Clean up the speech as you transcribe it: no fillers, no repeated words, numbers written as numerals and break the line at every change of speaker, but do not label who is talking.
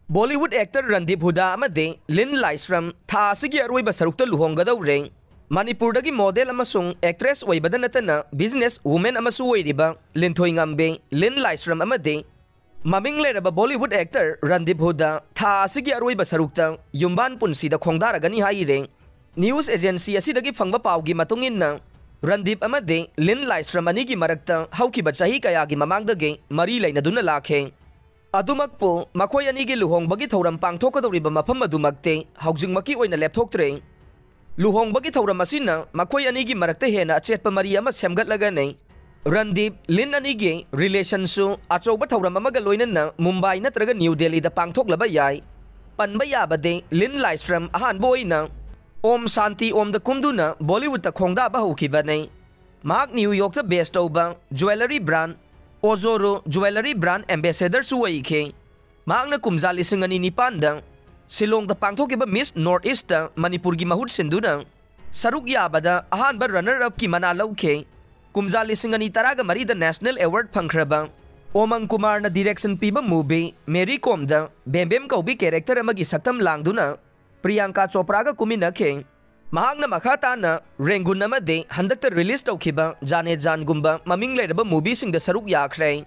Bollywood actor Randip Huda amade Lin Laisram tha asigi aroiba sarukta luhonggadawre. Manipurdagi model amasung actress oibada natana business woman amasu oiriba Linthoi Ngambe Lin Laisram amade maming leraba Bollywood actor Randip Huda tha asigi aroiba sarukta yumban punsida khongdaragani haire. News agency asidagi phangba pawgi matunginna Randip amade Lin Laisram anigi marakta haukiba chahi kayagi mamangdage mari lainaduna lakhe. Adumakpo makoy anigi luhongbagi thauram pangthokadoriba mafam adumakte haujingmaki oina lepthoktre. Luhongbagi thauram asina makoy anigi marakta hena achetpa mari ama semgatlaga nei. Randip Lin anigi relation su achoba thauram amaga loinana Mumbai natraga New Delhi da pangthoklaba yai. Panba yabade Lin Laisram ahanba oina Om Shanti Om da kumduna Bollywood ta khongdaba haukiba nei. Mahak New York ta based over jewelry brand Ozoro Jewelry Brand Ambassador suwaike. Maangna kumzali singani ni pandang silong da pangthokiba Miss Northeast da Manipur gi mahut sinduna saruk yabada ahanba runner up ki manalawke. Kumzali singani taraga marida National Award pangkraba. Omang Kumar na direction piba movie Mary Kom da bembem kaubi character amagi saktam langduna Priyanka Chopra ga kuminake. Mahakna makata na Rengun namade handakta release tawkiba Jane Jan gumba maming leraba movie sing da saruk yakhre.